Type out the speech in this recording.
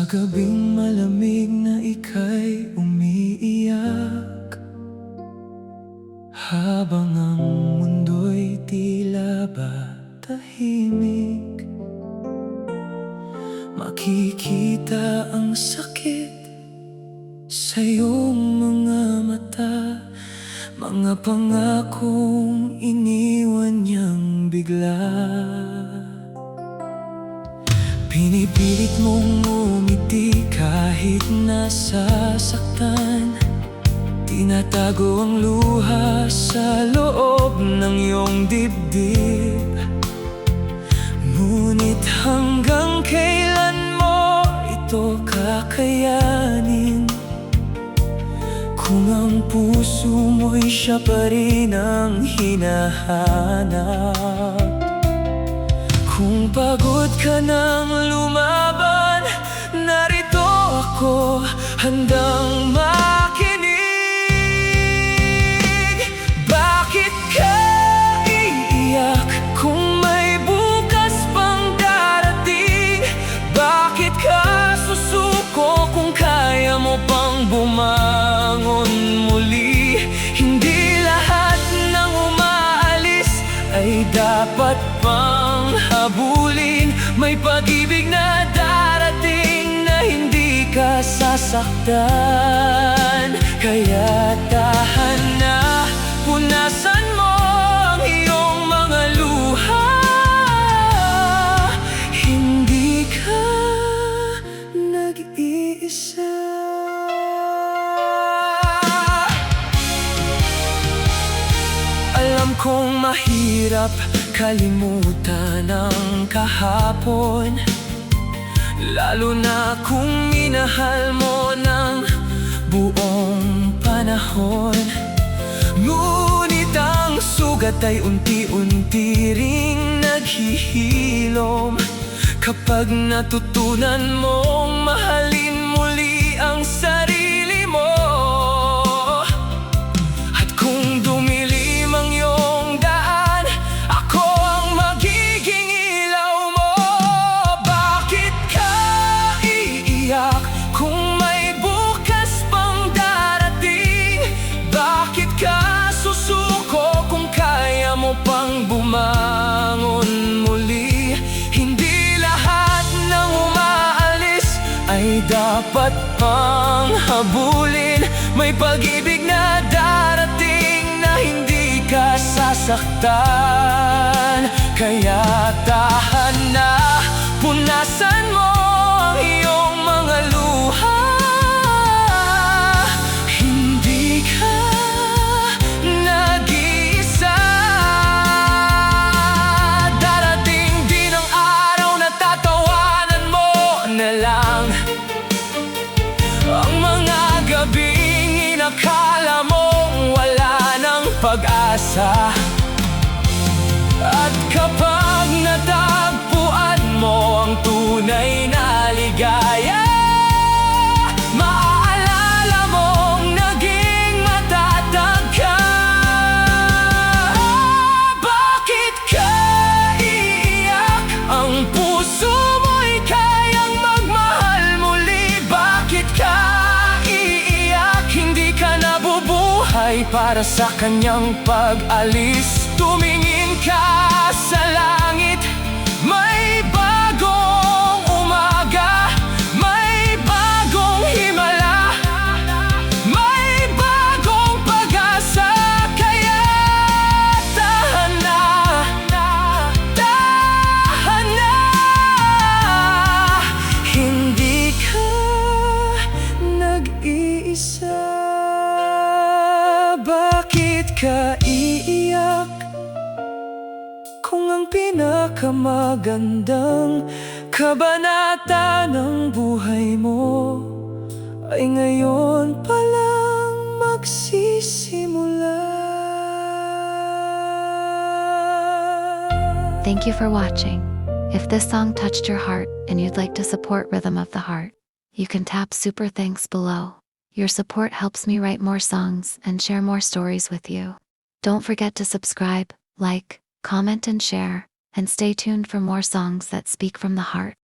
gabing malamig na ika'y umiiyak, habang ang mundo'y tila ba tahimik. Makikita ang sakit sa iyong mga mata, mga pangakong iniwan niyang bigla. Pinipilit mong umiti kahit nasasaktan, tinatago ang luha sa loob ng iyong dibdib. Ngunit hanggang kailan mo ito kakayanin, kung ang puso mo'y siya pa rin ang hinahanap? Kung pagod ka nang lumaban, narito ako handang makinig. Bakit ka iiyak kung may bukas pang darating? Bakit ka susuko kung kaya mo pang bumangon muli? Hindi lahat ng umaalis ay dapat pang habulin. May pag-ibig na darating na hindi ka sasaktan. Kaya tahan na, punasan mo ang iyong mga luha. Hindi ka nag-iisa. Alam kong mahirap kalimutan ang kahapon, lalo na kung minahal mo ng buong panahon. Ngunit ang sugat ay unti-unti ring naghihilom kapag natutunan mong mahalin muli ang sarili mo. At kung dumilim ang iyong daan, ako ang magiging ilaw mo. Bakit ka iiyak kung may bukas pang darating? Bakit ka susuko kung kaya mo pang bumangon muli? Hindi lahat ng umaalis ay dapat pang habulin. May pag-ibig na darating na hindi ka sasaktan. Kaya tahan na, punasan mo ang iyong mga luha. Hindi ka nag-iisa. Darating din ang araw na tatawanan mo na lang ang mga gabing inakala mong wala ng pag-asa. At kapag natagpuan mo ang tunay na ligaya, maaalala mong naging matatag ka. Bakit ka iiyak? Ang puso mo'y kayang magmahal muli. Bakit ka iiyak? Hindi ka nabubuhay para sa kanyang pag-alis. Tumingin ka sa langit, may bagong umaga, may bagong himala, may bagong pag-asa. Kaya tahan na, tahan na. Hindi ka nag-iisa. Bakit ka iiyak kung ang pinakamagandang kabanata ng buhay mo ay ngayon pa lang magsisimula? Thank you for watching. If this song touched your heart and you'd like to support Rhythm of the Heart, you can tap Super Thanks below. Your support helps me write more songs and share more stories with you. Don't forget to subscribe, like, comment and share, and stay tuned for more songs that speak from the heart.